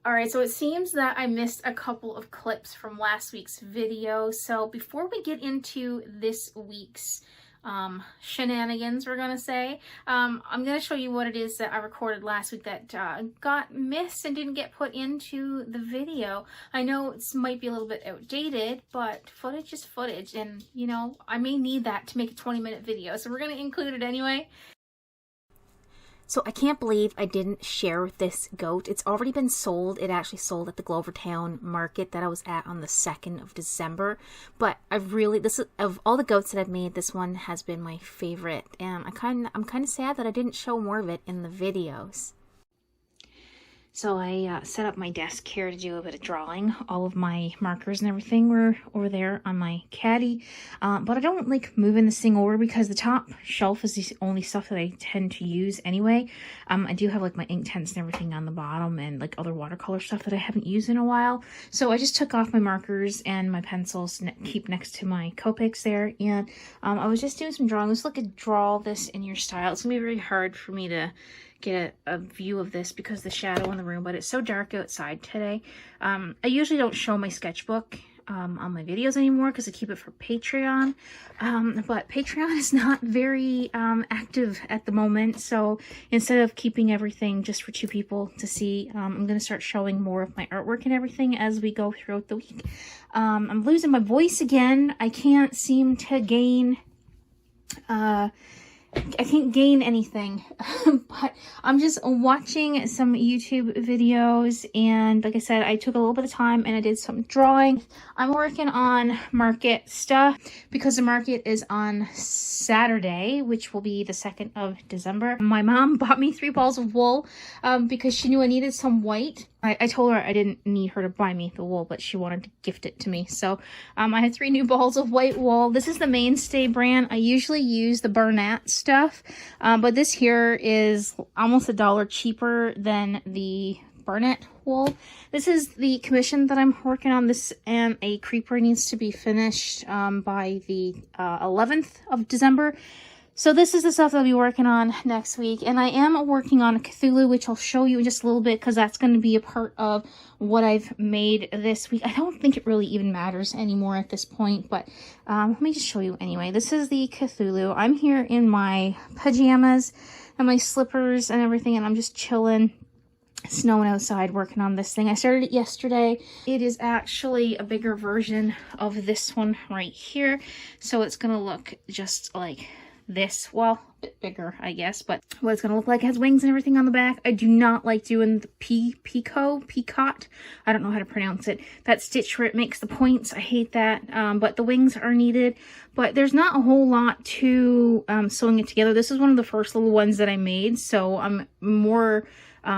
Alright, so it seems that I missed a couple of clips from last week's video. So before we get into this week's shenanigans, we're gonna say, I'm gonna show you what it is that I recorded last week that got missed and didn't get put into the video. I know it might be a little bit outdated, but footage is footage, and you know, I may need that to make a 20-minute video, so we're gonna include it anyway. So I can't believe I didn't share this goat. It's already been sold. It actually sold at the Glovertown market that I was at on the 2nd of December. But I've really, of all the goats that I've made, this one has been my favorite. And I'm kind of sad that I didn't show more of it in the videos. So I set up my desk here to do a bit of drawing. All of my markers and everything were over there on my caddy. But I don't like moving this thing over because the top shelf is the only stuff that I tend to use anyway. I do have like my ink tents and everything on the bottom and like other watercolor stuff that I haven't used in a while. So I just took off my markers and my pencils keep next to my Copics there. And I was just doing some drawing. Let's look at draw this in your style. It's going to be very hard for me to get a view of this because of the shadow in the room, but it's so dark outside today. I usually don't show my sketchbook on my videos anymore because I keep it for Patreon, but Patreon is not very active at the moment, so instead of keeping everything just for 2 people to see, I'm going to start showing more of my artwork and everything as we go throughout the week. I'm losing my voice again. I can't seem to gain I can't gain anything, but I'm just watching some YouTube videos, and like I said, I took a little bit of time and I did some drawing. I'm working on market stuff because the market is on Saturday, which will be the 2nd of December. My mom bought me 3 balls of wool because she knew I needed some white. I told her I didn't need her to buy me the wool, but she wanted to gift it to me. So I had 3 new balls of white wool. This is the Mainstay brand. I usually use the Bernat stuff, but this here is almost $1 cheaper than the Bernat wool. This is the commission that I'm working on. This and a creeper needs to be finished by the 11th of December. So this is the stuff that I'll be working on next week. And I am working on a Cthulhu, which I'll show you in just a little bit because that's going to be a part of what I've made this week. I don't think it really even matters anymore at this point, but let me just show you anyway. This is the Cthulhu. I'm here in my pajamas and my slippers and everything, and I'm just chilling. Snowing outside working on this thing. I started it yesterday. It is actually a bigger version of this one right here. So it's going to look just like this. Well, a bit bigger, I guess, but what it's going to look like. It has wings and everything on the back. I do not like doing the peacoat. I don't know how to pronounce it. That stitch where it makes the points. I hate that. But the wings are needed. But there's not a whole lot to sewing it together. This is one of the first little ones that I made, so I'm more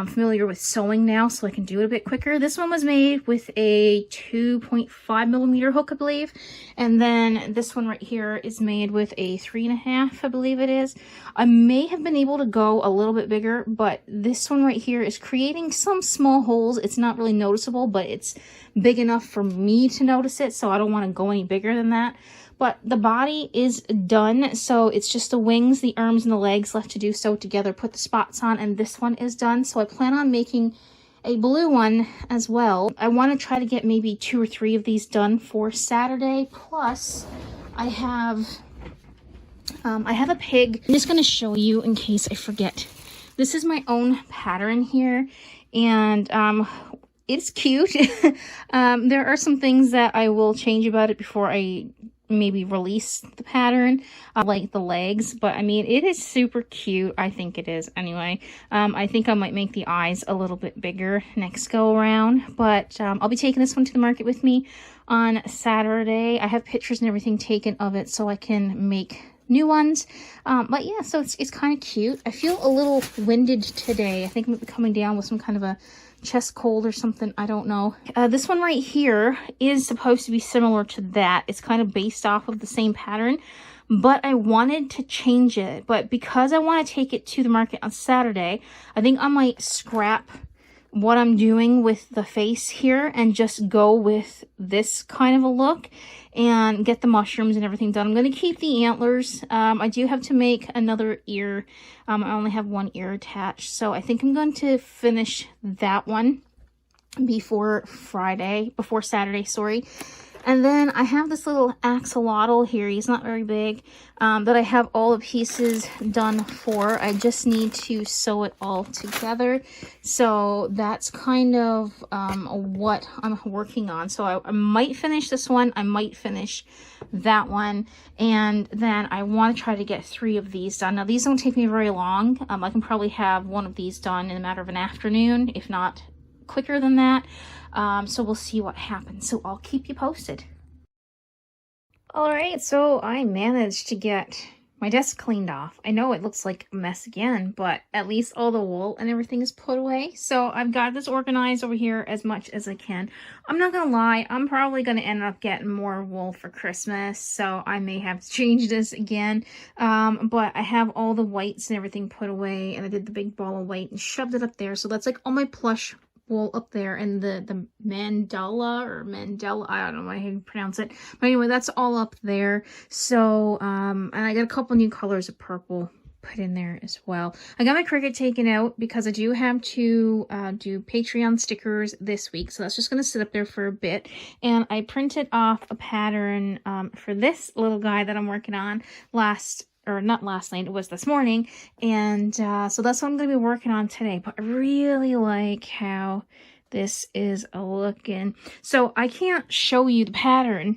familiar with sewing now, so I can do it a bit quicker. This one was made with a 2.5mm hook, I believe, and then this one right here is made with a 3.5, I believe it is. I may have been able to go a little bit bigger, but this one right here is creating some small holes. It's not really noticeable, but it's big enough for me to notice it, so I don't want to go any bigger than that. But the body is done, so it's just the wings, the arms, and the legs left to do sew together, put the spots on, and this one is done. So I plan on making a blue one as well. I want to try to get maybe 2 or 3 of these done for Saturday. Plus, I have a pig. I'm just going to show you in case I forget. This is my own pattern here, and it's cute. There are some things that I will change about it before I maybe release the pattern, like the legs, but I mean, it is super cute. I think it is anyway. I think I might make the eyes a little bit bigger next go around, but I'll be taking this one to the market with me on Saturday. I have pictures and everything taken of it so I can make new ones, but yeah, so it's kind of cute. I feel a little winded today. I think I'm coming down with some kind of a chest cold or something, I don't know. This one right here is supposed to be similar to that. It's kind of based off of the same pattern, but I wanted to change it. But because I want to take it to the market on Saturday, I think I might scrap what I'm doing with the face here and just go with this kind of a look and get the mushrooms and everything done. I'm going to keep the antlers. I do have to make another ear. I only have one ear attached, so I think I'm going to finish that one. before Saturday, sorry. And then I have this little axolotl here. He's not very big, that I have all the pieces done for. I just need to sew it all together. So that's kind of what I'm working on. So I might finish this one. I might finish that one. And then I want to try to get 3 of these done. Now, these don't take me very long. I can probably have 1 of these done in a matter of an afternoon, if not quicker than that. So we'll see what happens. So I'll keep you posted. All right, so I managed to get my desk cleaned off. I know it looks like a mess again, but at least all the wool and everything is put away. So I've got this organized over here as much as I can. I'm not gonna lie, I'm probably gonna end up getting more wool for Christmas, so I may have to change this again. But I have all the whites and everything put away, and I did the big ball of white and shoved it up there. So that's like all my plush wool up there, and the mandala or Mandela, I don't know how you pronounce it, but anyway, that's all up there. So and I got a couple new colors of purple put in there as well. I got my Cricut taken out because I do have to do Patreon stickers this week, so that's just going to sit up there for a bit. And I printed off a pattern for this little guy that I'm working on not last night, it was this morning. And so that's what I'm going to be working on today. But I really like how this is looking. So I can't show you the pattern,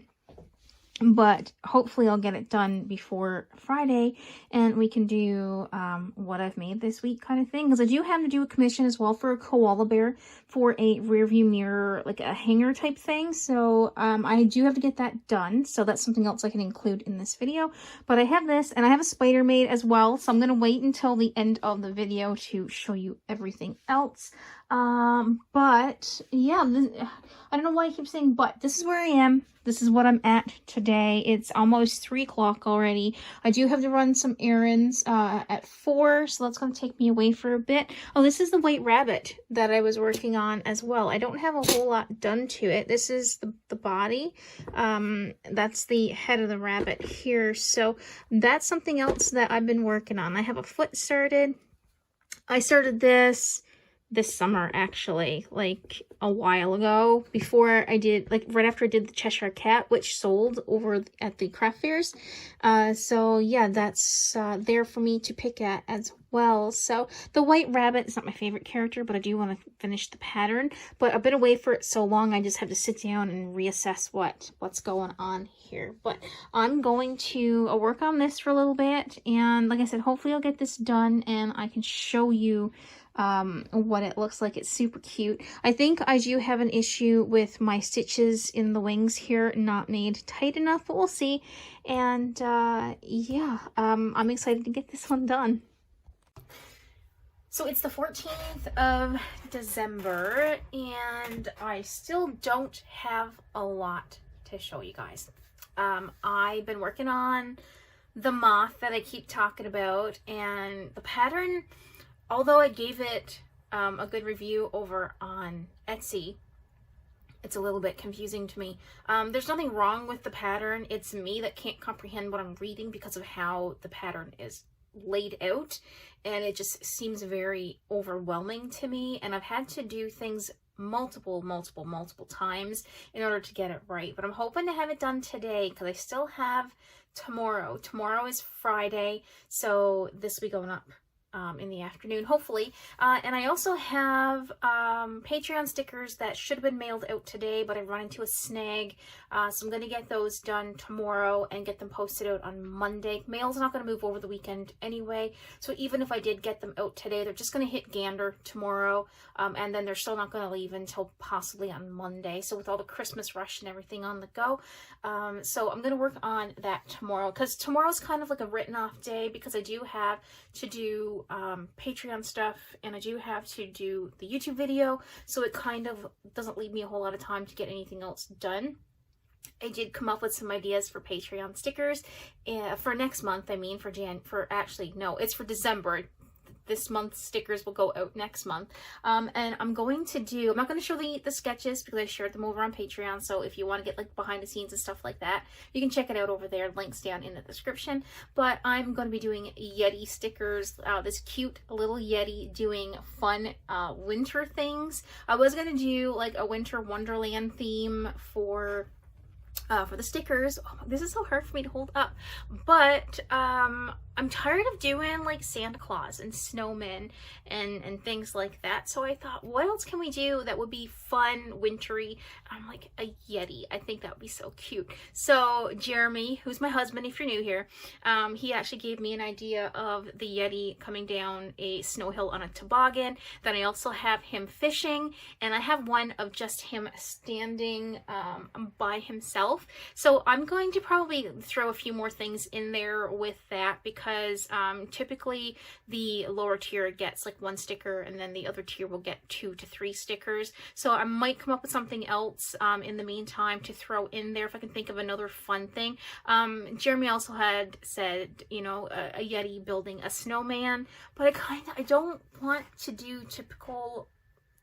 but hopefully I'll get it done before Friday and we can do what I've made this week kind of thing. Because I do have to do a commission as well for a koala bear for a rear view mirror, like a hanger type thing. So I do have to get that done. So that's something else I can include in this video. But I have this, and I have a spider made as well. So I'm going to wait until the end of the video to show you everything else. But yeah, I don't know why I keep saying but. This is where I am. This is what I'm at today. It's almost 3 o'clock already. I do have to run some errands at 4, so that's going to take me away for a bit. Oh, this is the white rabbit that I was working on as well. I don't have a whole lot done to it. This is the body. That's the head of the rabbit here. So that's something else that I've been working on. I have a foot started. I started this summer, actually, like a while ago, before I did, like right after I did the Cheshire Cat, which sold over at the craft fairs. So yeah, that's there for me to pick at as well. So the white rabbit is not my favorite character, but I do want to finish the pattern. But I've been away for it so long, I just have to sit down and reassess what's going on here. But I'm going to work on this for a little bit, and like I said, hopefully I'll get this done and I can show you what it looks like. It's super cute. I think I do have an issue with my stitches in the wings here not made tight enough, but we'll see. And yeah, I'm excited to get this one done. So it's the 14th of December and I still don't have a lot to show you guys. I've been working on the moth that I keep talking about, and the pattern, although I gave it a good review over on Etsy, it's a little bit confusing to me. There's nothing wrong with the pattern. It's me that can't comprehend what I'm reading because of how the pattern is laid out, and it just seems very overwhelming to me, and I've had to do things multiple times in order to get it right. But I'm hoping to have it done today because I still have tomorrow. Tomorrow is Friday, so this will be going up in the afternoon, hopefully. And I also have Patreon stickers that should have been mailed out today, but I run into a snag. So I'm going to get those done tomorrow and get them posted out on Monday. Mail's not going to move over the weekend anyway, so even if I did get them out today, they're just going to hit gander tomorrow, and then they're still not going to leave until possibly on Monday. So with all the Christmas rush and everything on the go, so I'm going to work on that tomorrow, because tomorrow's kind of like a written off day, because I do have to do Patreon stuff, and I do have to do the YouTube video, so it kind of doesn't leave me a whole lot of time to get anything else done. I did come up with some ideas for Patreon stickers for next month. I mean, it's for December. this month's stickers will go out next month. And I'm not going to show the sketches because I shared them over on Patreon. So if you want to get like behind the scenes and stuff like that, you can check it out over there. Links down in the description. But I'm going to be doing Yeti stickers. This cute little Yeti doing fun winter things. I was going to do like a winter wonderland theme for the stickers. Oh, this is so hard for me to hold up, but I'm tired of doing like Santa Claus and snowmen and things like that. So I thought, what else can we do that would be fun, wintry? I'm like, a Yeti. I think that would be so cute. So Jeremy, who's my husband if you're new here, he actually gave me an idea of the Yeti coming down a snow hill on a toboggan. Then I also have him fishing, and I have one of just him standing by himself. So I'm going to probably throw a few more things in there with that, because typically the lower tier gets like 1 sticker, and then the other tier will get 2 to 3 stickers. So I might come up with something else in the meantime to throw in there if I can think of another fun thing. Jeremy also had said, you know, a Yeti building a snowman, but I don't want to do typical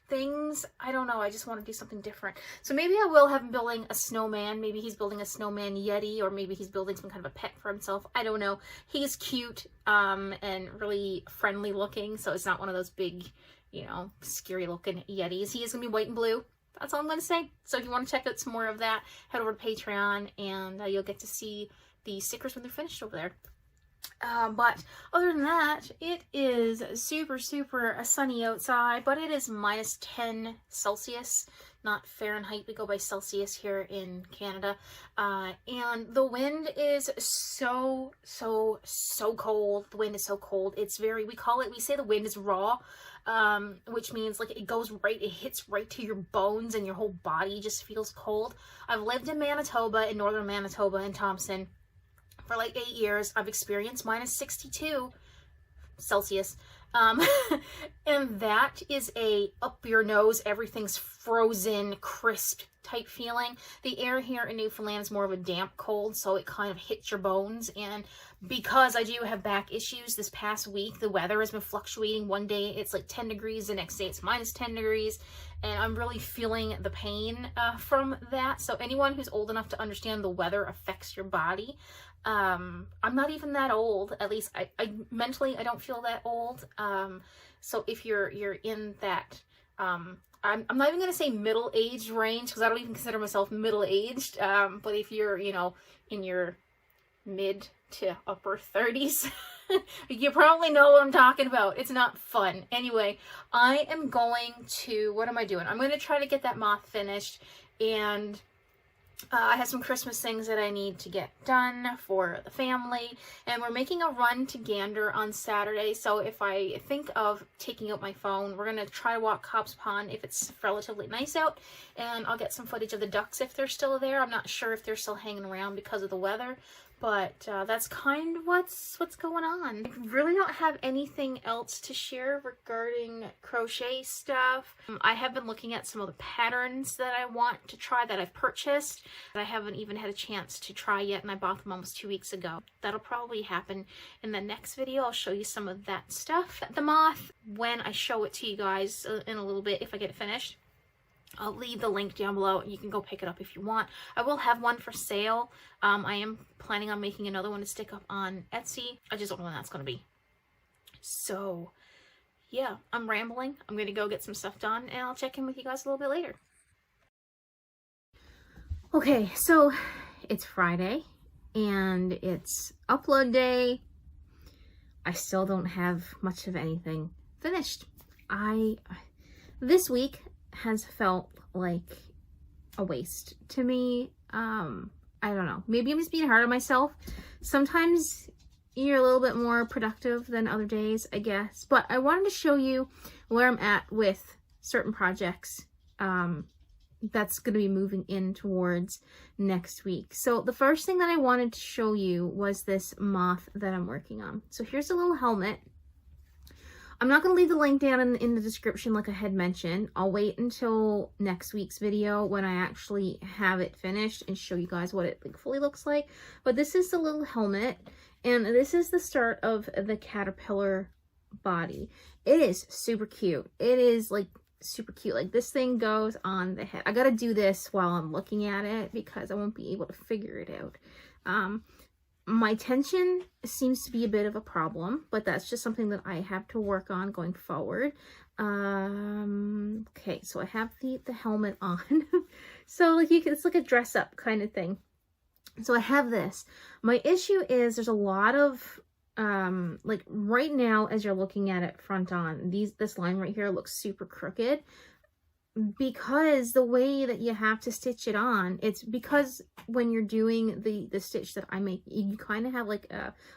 things. I don't know, I just want to do something different. So maybe I will have him building a snowman. Maybe he's building a snowman Yeti, or maybe he's building some kind of a pet for himself. I don't know. He's cute and really friendly looking, so it's not one of those big, you know, scary looking Yetis. He is gonna be white and blue. That's all I'm gonna say. So if you want to check out some more of that, head over to Patreon, and you'll get to see the stickers when they're finished over there. But other than that, it is super sunny outside, but it is -10 Celsius, not Fahrenheit. We go by Celsius here in Canada. And the wind is so cold. The wind is so cold. It's very, we say the wind is raw, which means like it hits right to your bones and your whole body just feels cold. I've lived in Manitoba, in northern Manitoba, in Thompson, for like 8 years. I've experienced -62 Celsius. And that is a up your nose, everything's frozen, crisp type feeling. The air here in Newfoundland is more of a damp cold, so it kind of hits your bones. And because I do have back issues, this past week the weather has been fluctuating. One day it's like 10 degrees, the next day it's -10 degrees, and I'm really feeling the pain from that. So anyone who's old enough to understand the weather affects your body, I'm not even that old. At least I mentally I don't feel that old. So if you're in that I'm not even gonna say middle-aged range, because I don't even consider myself middle-aged, but if you're, you know, in your mid to upper 30s, you probably know what I'm talking about. It's not fun. Anyway, I am going to, what am I doing? I'm going to try to get that moth finished, and I have some Christmas things that I need to get done for the family, and we're making a run to Gander on Saturday. So if I think of taking out my phone, we're going to try to walk Cobb's Pond if it's relatively nice out, and I'll get some footage of the ducks if they're still there. I'm not sure if they're still hanging around because of the weather, but that's kind of what's going on. I really don't have anything else to share regarding crochet stuff. I have been looking at some of the patterns that I want to try that I've purchased that I haven't even had a chance to try yet, and I bought them almost 2 weeks ago. That'll probably happen in the next video. I'll show you some of that stuff. The moth, when I show it to you guys in a little bit, if I get it finished, I'll leave the link down below and you can go pick it up if you want. I will have one for sale. I am planning on making another one to stick up on Etsy. I just don't know when that's going to be. So yeah, I'm rambling. I'm going to go get some stuff done, and I'll check in with you guys a little bit later. Okay, so it's Friday and it's upload day. I still don't have much of anything finished. This week has felt like a waste to me. I don't know. Maybe I'm just being hard on myself. Sometimes you're a little bit more productive than other days, I guess. But I wanted to show you where I'm at with certain projects that's going to be moving in towards next week. So the first thing that I wanted to show you was this moth that I'm working on. So here's a little helmet. I'm not going to leave the link down in the description like I had mentioned. I'll wait until next week's video when I actually have it finished and show you guys what it fully looks like. But this is the little helmet, and this is the start of the caterpillar body. It is super cute. It is like super cute. Like this thing goes on the head. I gotta do this while I'm looking at it because I won't be able to figure it out. My tension seems to be a bit of a problem, but that's just something that I have to work on going forward. Okay, so I have the helmet on. So like it's like a dress up kind of thing. So I have this. My issue is there's a lot of like right now as you're looking at it front on, this line right here looks super crooked because the way that you have to stitch it on, it's because when you're doing the stitch that I make, you kind of have like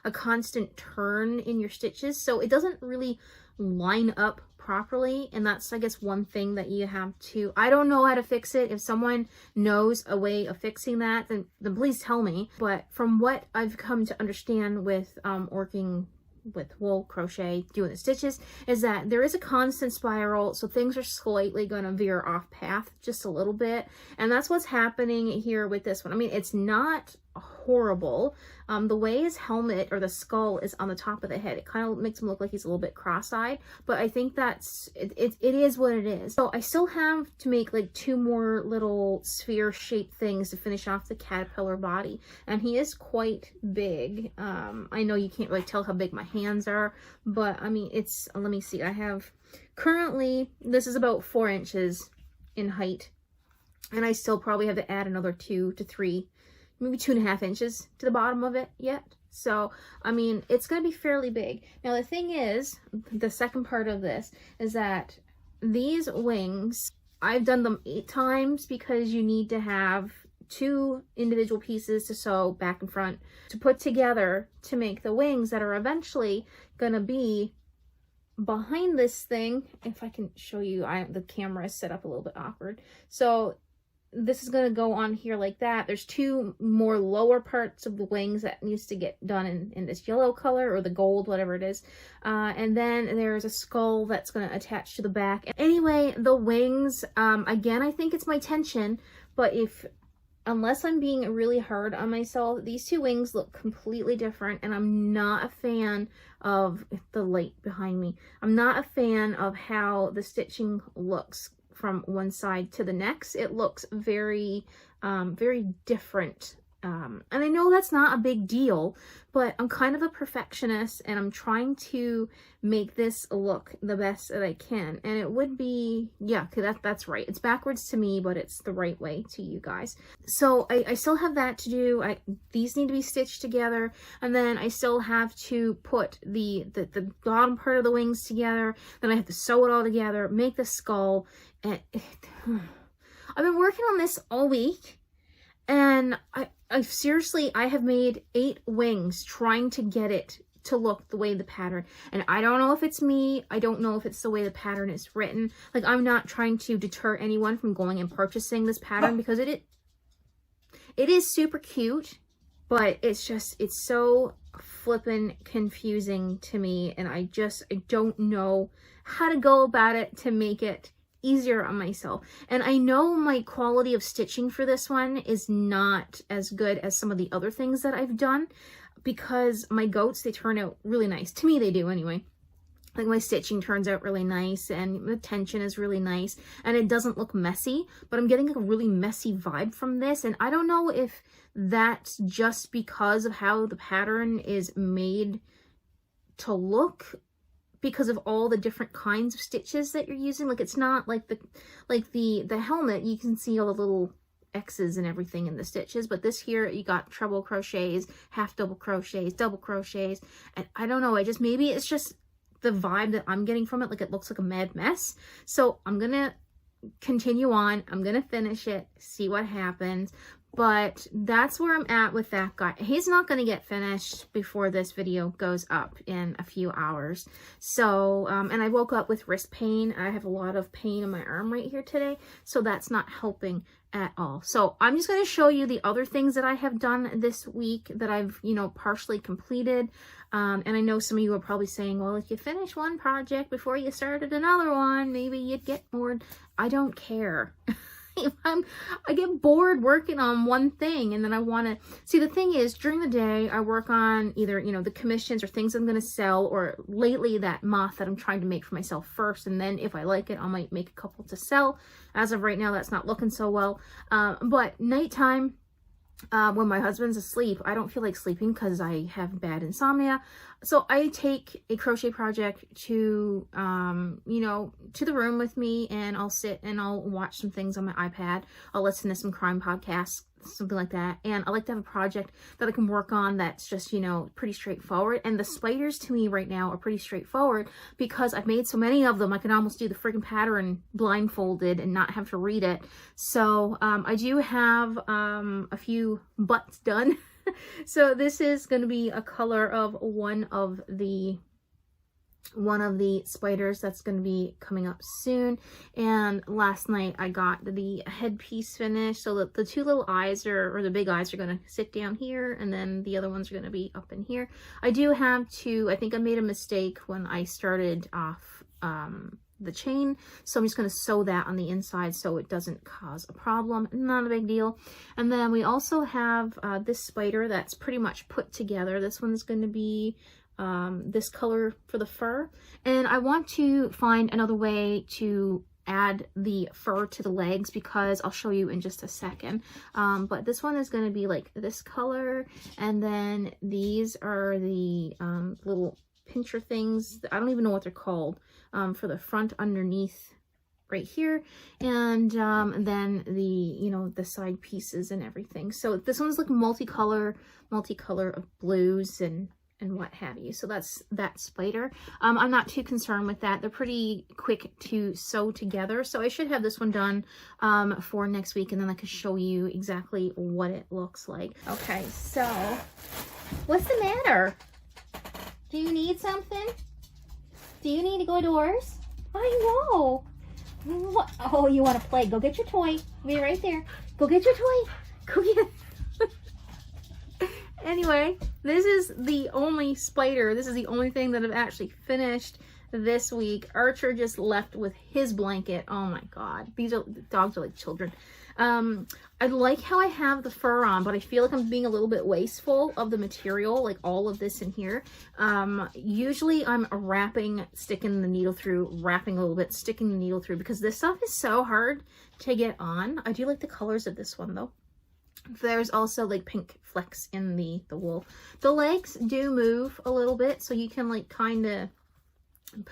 a constant turn in your stitches, so it doesn't really line up properly. And that's, I guess, one thing that you have to, I don't know how to fix it. If someone knows a way of fixing that, then please tell me. But from what I've come to understand with working with wool crochet, doing the stitches, is that there is a constant spiral, so things are slightly going to veer off path just a little bit, and that's what's happening here with this one. I mean, it's not horrible. The way his helmet or the skull is on the top of the head, it kind of makes him look like he's a little bit cross-eyed, but I think that's it is what it is. So I still have to make like 2 more little sphere shaped things to finish off the caterpillar body, and he is quite big. I know you can't really tell how big my hands are, but I mean, it's, let me see, I have currently, this is about 4 inches in height, and I still probably have to add another 2 to 3, maybe 2.5 inches to the bottom of it yet. So, I mean, it's going to be fairly big. Now, the thing is, the second part of this is that these wings, I've done them 8 times because you need to have 2 individual pieces to sew back and front to put together to make the wings that are eventually going to be behind this thing. If I can show you, the camera is set up a little bit awkward. So this is going to go on here like that. There's 2 more lower parts of the wings that needs to get done in this yellow color or the gold, whatever it is. And then there's a skull that's going to attach to the back. Anyway, the wings, again, I think it's my tension, but unless I'm being really hard on myself, these 2 wings look completely different, and I'm not a fan of the light behind me. I'm not a fan of how the stitching looks from one side to the next. It looks very, very different. And I know that's not a big deal, but I'm kind of a perfectionist, and I'm trying to make this look the best that I can. And it would be, yeah, that's right. It's backwards to me, but it's the right way to you guys. So I still have that to do. These need to be stitched together, and then I still have to put the bottom part of the wings together. Then I have to sew it all together, make the skull. And I've been working on this all week, and I seriously, I have made 8 wings trying to get it to look the way the pattern, and I don't know if it's me, I don't know if it's the way the pattern is written. Like, I'm not trying to deter anyone from going and purchasing this pattern because it is super cute, but it's so flippin' confusing to me, and I don't know how to go about it to make it easier on myself. And I know my quality of stitching for this one is not as good as some of the other things that I've done, because my goats, they turn out really nice. To me, they do anyway. Like, my stitching turns out really nice, and the tension is really nice, and it doesn't look messy, but I'm getting like a really messy vibe from this, and I don't know if that's just because of how the pattern is made to look, because of all the different kinds of stitches that you're using. Like, it's not like the helmet, you can see all the little X's and everything in the stitches, but this here, you got treble crochets, half double crochets, double crochets, and I don't know, maybe it's just the vibe that I'm getting from it, like it looks like a mad mess. So I'm gonna continue on, I'm gonna finish it, see what happens. But that's where I'm at with that guy. He's not going to get finished before this video goes up in a few hours. So, and I woke up with wrist pain. I have a lot of pain in my arm right here today, so that's not helping at all. So I'm just going to show you the other things that I have done this week that I've, partially completed. And I know some of you are probably saying, well, if you finish one project before you started another one, maybe you'd get more. I don't care. I get bored working on one thing, and then I want to see. The thing is, during the day I work on either, you know, the commissions or things I'm going to sell, or lately that moth that I'm trying to make for myself first, and then if I like it I might make a couple to sell. As of right now that's not looking so well, but nighttime, when my husband's asleep, I don't feel like sleeping because I have bad insomnia. So I take a crochet project to, you know, to the room with me, and I'll sit and I'll watch some things on my iPad. I'll listen to some crime podcasts, something like that. And I like to have a project that I can work on that's just, you know, pretty straightforward. And the spiders to me right now are pretty straightforward because I've made so many of them. I can almost do the freaking pattern blindfolded and not have to read it. So I do have a few butts done. So this is going to be a color of one of the spiders that's going to be coming up soon. And last night I got the headpiece finished, so that the two little eyes or the big eyes are going to sit down here, and then the other ones are going to be up in here. I do have to, I think I made a mistake when I started off the chain, so I'm just going to sew that on the inside so it doesn't cause a problem. Not a big deal. And then we also have this spider that's pretty much put together. This one's going to be this color for the fur, and I want to find another way to add the fur to the legs, because I'll show you in just a second. But this one is going to be like this color, and then these are the little pincher things. I don't even know what they're called, for the front underneath right here, and then the, you know, the side pieces and everything. So this one's like multicolor of blues and what have you. So that's that spider. I'm not too concerned with that. They're pretty quick to sew together, so I should have this one done for next week, and then I can show you exactly what it looks like. Okay, so what's the matter? Do you need something? Do you need to go outdoors? I know. What? Oh, you want to play? Go get your toy. Be right there. Go get your toy. Go get it. Anyway, this is the only spider. This is the only thing that I've actually finished this week. Archer just left with his blanket. Oh my god. These dogs are like children. I like how I have the fur on, but I feel like I'm being a little bit wasteful of the material, like all of this in here. Usually I'm wrapping, sticking the needle through, wrapping a little bit, sticking the needle through, because this stuff is so hard to get on. I do like the colors of this one though. There's also like pink flecks in the wool. The legs do move a little bit, so you can like kind of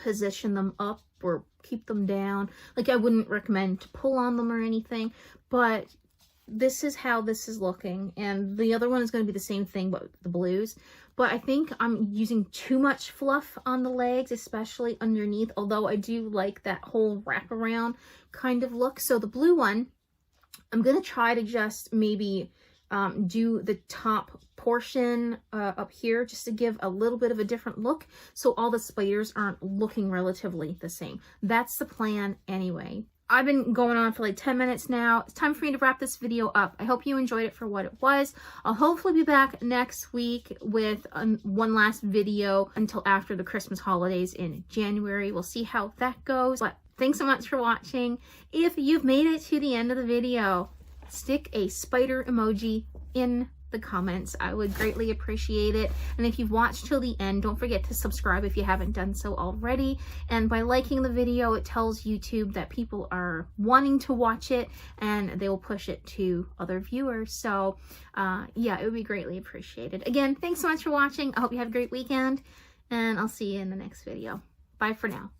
position them up or keep them down. Like, I wouldn't recommend to pull on them or anything, but this is how this is looking. And the other one is going to be the same thing, but the blues. But I think I'm using too much fluff on the legs, especially underneath, although I do like that whole wraparound kind of look. So the blue one, I'm going to try to just maybe do the top portion up here, just to give a little bit of a different look, so all the spiders aren't looking relatively the same. That's the plan anyway. I've been going on for like 10 minutes now. It's time for me to wrap this video up. I hope you enjoyed it for what it was. I'll hopefully be back next week with one last video until after the Christmas holidays in January. We'll see how that goes. But thanks so much for watching. If you've made it to the end of the video, stick a spider emoji in the comments. I would greatly appreciate it. And if you've watched till the end, don't forget to subscribe if you haven't done so already. And by liking the video, it tells YouTube that people are wanting to watch it, and they will push it to other viewers. So yeah, it would be greatly appreciated. Again, thanks so much for watching. I hope you have a great weekend, and I'll see you in the next video. Bye for now.